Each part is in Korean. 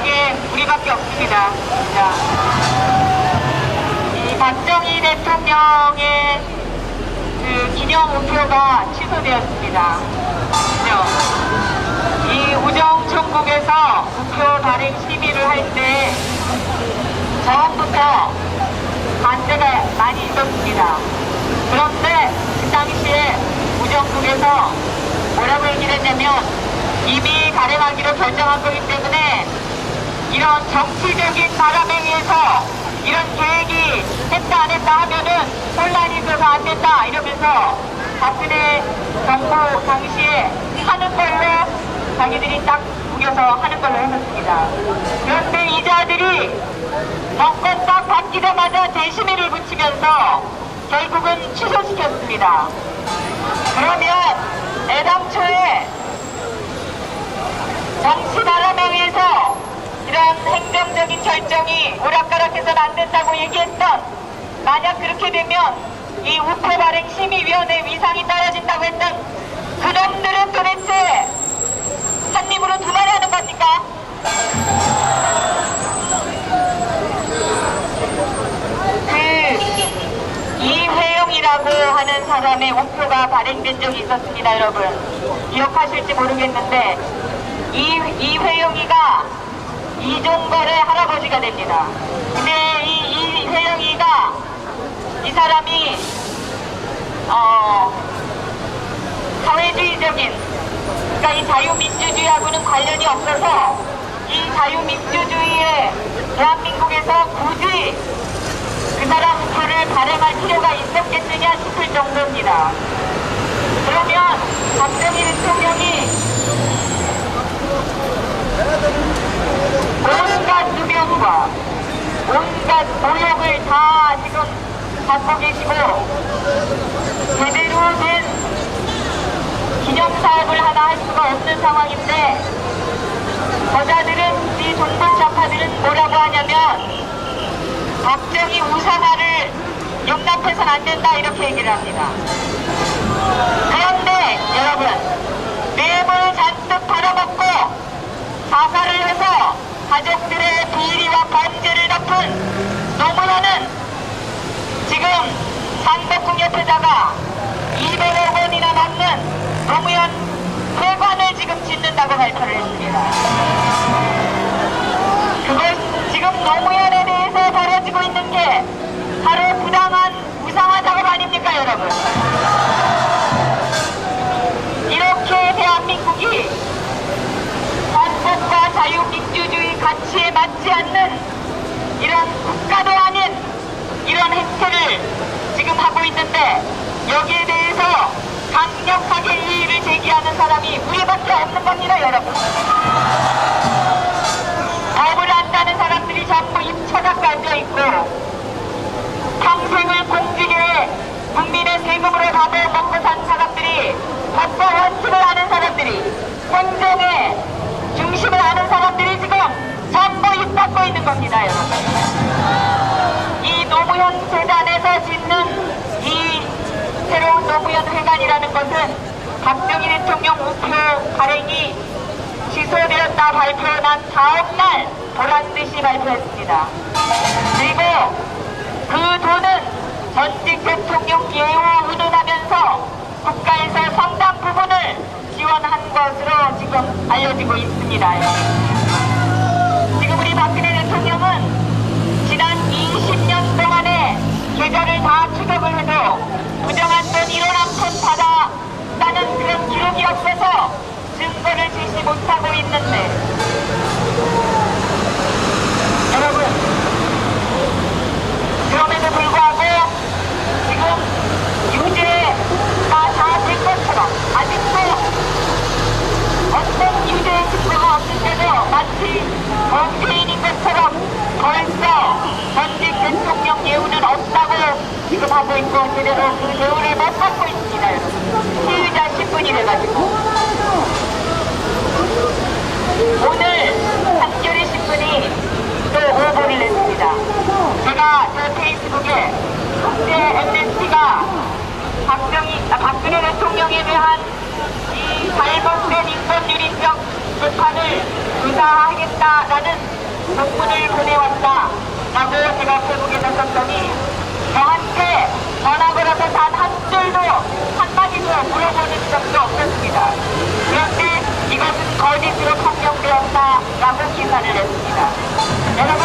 게 우리밖에 없습니다. 자, 이 박정희 대통령의 그 기념 우표가 취소되었습니다. 이 우정총국에서 우표 발행 심의를 할 때 처음부터 반대가 많이 있었습니다. 그런데 그 당시에 우정국에서 뭐라고 얘기를 했냐면 이미 발행하기로 결정한 거기 때문에 이런 정치적인 바람에 의해서 이런 계획이 했다 안 했다 하면은 혼란이 있어서 안 된다 이러면서 박근혜 정부 당시에 하는 걸로 자기들이 딱 구겨서 하는 걸로 했었습니다. 그런데 이 자들이 정권 딱 바뀌자마자 대심의를 붙이면서 결국은 취소시켰습니다. 그러면 애당초에 정치 바람에 의해서 이런 행정적인 결정이 오락가락해서는 안 된다고 얘기했던, 만약 그렇게 되면 이 우표 발행 심의위원회 위상이 떨어진다고 했던 그놈들은 도대체 한 입으로 두 마리 하는 겁니까? 그 이회영이라고 하는 사람의 우표가 발행된 적이 있었습니다. 여러분 기억하실지 모르겠는데 이회영이가 이종걸의 할아버지가 됩니다. 근데 이회영이가 이 사람이 사회주의적인, 그러니까 이 자유민주주의하고는 관련이 없어서 이 자유민주주의에 대한민국에서 굳이 그 사람 우표를 발행할 필요가 있었겠느냐 싶을 정도입니다. 그러면 박정희 대통령이 온갖 누명과 온갖 모욕을 다 지금 받고 계시고 제대로 된 기념사업을 하나 할 수가 없는 상황인데, 저자들은, 이 종북좌파들은 뭐라고 하냐면 박정희 우상화를 용납해서는 안 된다 이렇게 얘기를 합니다. 그런데 여러분, 뇌물 잔뜩 팔아먹고 자살을 해서 가족들의 비리와 범죄를 덮은 노무현은 지금 상덕궁옆에다가 200억 원이나 넘는 노무현 회관을 지금 짓는다고 발표를 했습니다. 그것 지금 노무현에 대해서 벌어지고 있는 게 바로 부당한 우상화 작업 아닙니까 여러분? 이렇게 대한민국이 헌법과 자유민주주의 가치에 맞지 않는 이런 국가도 아닌 이런 행태를 지금 하고 있는데, 여기에 대해서 강력하게 이의를 제기하는 사람이 우리밖에 없는 겁니다 여러분. 법을 안다는 사람들이 전부 입처가 깔려있고 평생을 공직에 국민의 세금으로 밥을 먹고 산 사람들이, 법과 원칙을 아는 사람들이, 공정의 중심을 아는 사람들이 지금 전부 입 닫고 있는 겁니다 여러분. 이 노무현 재단에서 짓는 이 새로운 노무현 회관이라는 것은 박정희 대통령 우표 발행이 취소되었다 발표난 다음날 보란듯이 발표했습니다. 그리고 그 돈은 전직 대통령 예우 운운하면서 국가에서 상당 부분을 지원한 것으로 지금 알려지고 있습니다. 지금 우리 박근혜 대통령은 지난 20년 동안의 계좌를 다 추적을 해도 부정한 돈 1원 한 푼 받았다는 그런 기록이 없어서 증거를 제시 못하고 있는데, 여러분 그럼에도 불구하고 지금 유죄가 다 된 것처럼 아직도 어떤 유죄의 증거가 없는데도 마치 범죄인인 것처럼 벌써 전직 대통령 예우는 없다고 지금 하고 있고 제대로 그 예우를 못 받고 있습니다. 피의자 신분이 돼가지고 오늘 한겨레 신문이 또 오보를 냈습니다. 제가 제 페이스북에 국제 MNC가 박근혜 대통령에 대한 이 잘못된 인권유린적 재판을 조사하겠다라는 공문을 보내왔다 라고 제가 페북에 썼더니 저한테 전화 걸어서 단 한 줄도 한마디도 물어보는 적도 없었습니다. 그런데 이것은 거짓으로 판명되었다 라고 기사를 냈습니다. 여러분,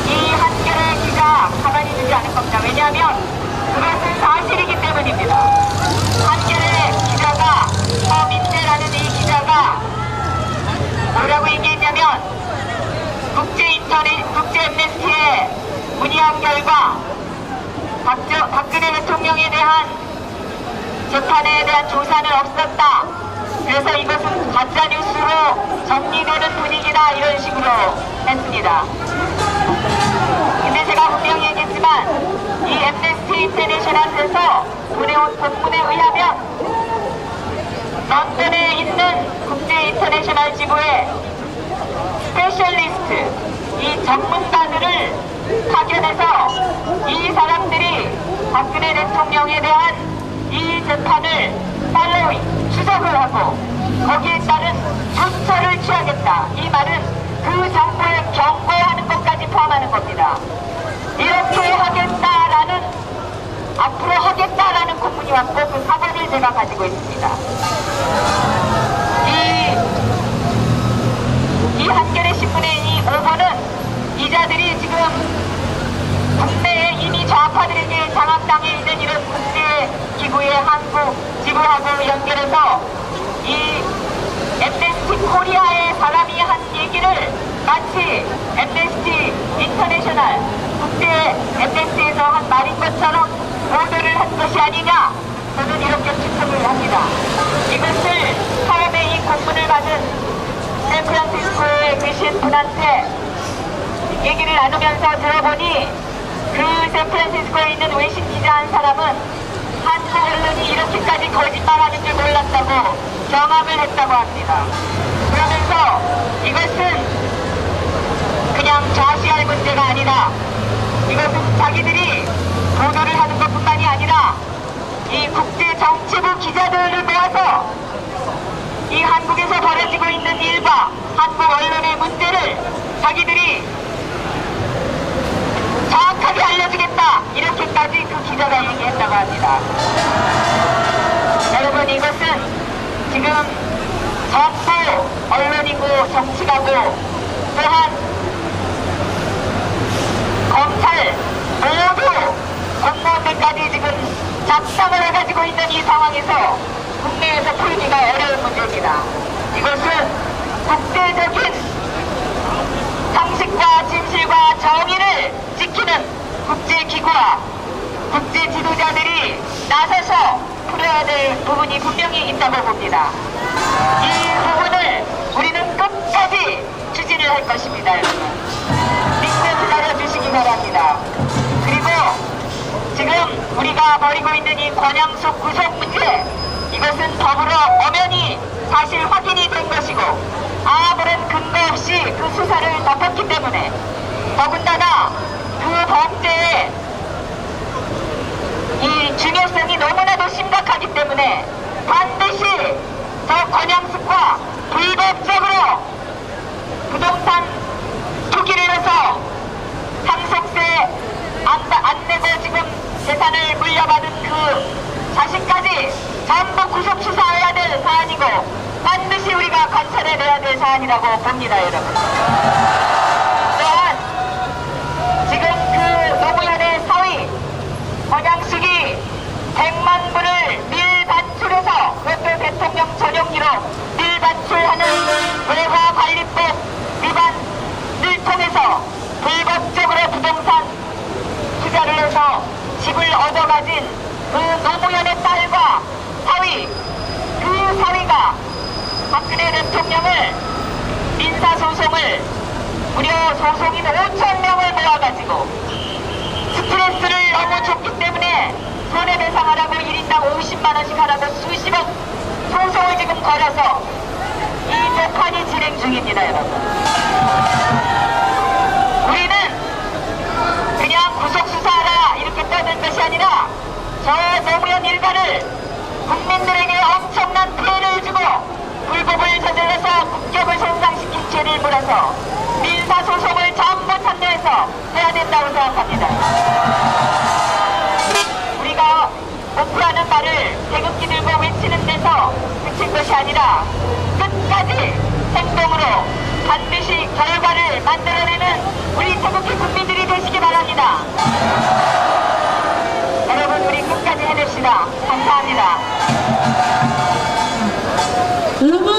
이 한겨레 기자 가만히 두지 않을 겁니다. 왜냐하면 그것은 사실이기 때문입니다. 한겨레 기자가, 서민재라는 이 기자가 뭐라고 얘기했냐면 국제 엠네스티에 문의한 결과 박근혜 대통령에 대한 재판에 대한 조사는 없었다. 그래서 이것은 가짜뉴스로 정리되는 분위기다, 이런 식으로 했습니다. 근데 제가 분명히 얘기했지만 이 엠네스티 인터내셔널에서 보내온 공문에 의하면 런던에 있는 국제 인터내셔널 지부의 스페셜리스트, 이 전문가들을 파견해서 이 사람들이 박근혜 대통령에 대한 이 재판을 팔로잉, 추적을 하고 거기에 따른 조처를 취하겠다. 이 말은 그 정부에 경고하는 것까지 포함하는 겁니다. 이렇게 하겠다라는, 앞으로 하겠다라는 공문이 왔고 그 사본을 제가 가지고 있습니다. 이 한겨레 신문의 이 오보는 기자들이 지금 국내에 이미 좌파들에게 장악당해 있는 이런 국제기구의 한국 지부하고 연결해서 이 엠네스티 코리아의 사람이 한 얘기를 마치 엠네스티 인터내셔널, 국제 엠네스티에서 한 말인 것처럼 보도를 한 것이 아니냐, 저는 이렇게 추측을 합니다. 이것을 처음에 이 공문을 받은 샌프란시스코에 계신 분한테 얘기를 나누면서 들어보니 그 샌프란시스코에 있는 외신 기자 한 사람은 한국 언론이 이렇게까지 거짓말하는 줄 몰랐다고 경험을 했다고 합니다. 그러면서 이것은 그냥 좌시할 문제가 아니라 이것은 자기들이 보도를 하는 것뿐만이 아니라 이 국제정치부 기자들을 모아서 이 한국에서 벌어지고 있는 일과 한국 언론의 문제를 자기들이 정확하게 알려주겠다, 이렇게까지 그 기자가 얘기했다고 합니다. 여러분, 이것은 지금 정부, 언론이고 정치가고 또한 검찰 모두 공무원들까지 지금 작성을 해가지고 있는 이 상황에서 국내에서 풀기가 어려운 문제입니다. 이것은 국제적인 상식과 진실과 정의를 지키는 국제기구와 국제 지도자들이 나서서 풀어야 될 부분이 분명히 있다고 봅니다. 이 부분을 우리는 끝까지 추진을 할 것입니다, 여러분. 믿고 기다려주시기 바랍니다. 그리고 지금 우리가 벌이고 있는 이 권양숙 구속 문제, 이것은 더불어 엄연히 사실 확인이 된 것이고 아무런 근거 없이 그 수사를 덮었기 때문에, 더군다나 그 범죄의 이 중요성이 너무나도 심각하기 때문에 반드시 저 권양숙과 불법적으로 부동산 투기를 해서 상속세 안 내고 지금 재산을 물려받은 그 자식까지 전부 구속 수사해야 될 사안이고 반드시 우리가 관찰해내야 될 사안이라고 봅니다, 여러분. 또한 지금 그 노무현의 사위 권양숙이 100만 불을 밀반출해서, 그것도 대통령 전용기로 밀반출하는 외화관리법 위반을 통해서 불법적으로 부동산 투자를 해서 집을 얻어가진 그 노무현의 딸과 사위, 그 사위가 박근혜 대통령을 민사소송을 무려 소송인 5,000명을 모아가지고 스트레스를 너무 줬기 때문에 손해배상하라고 1인당 50만원씩 하라고 수십억 소송을 지금 걸어서 이 재판이 진행 중입니다, 여러분. 우리는 그냥 구속수사하라 이렇게 떠들 것이 아니라 저 노무현 일가를 국민들에게 엄청난 피해를 주고 불법을 저질러서 국격을 손상시킨 죄를 물어서 민사소송 된다고 생각합니다. 우리가 목표하는 말을 태극기 들고 외치는 데서 그칠 것이 아니라 끝까지 행동으로 반드시 결과를 만들어내는 우리 태극기 국민들이 되시기 바랍니다. 여러분, 우리 끝까지 해냅시다. 감사합니다. 여러분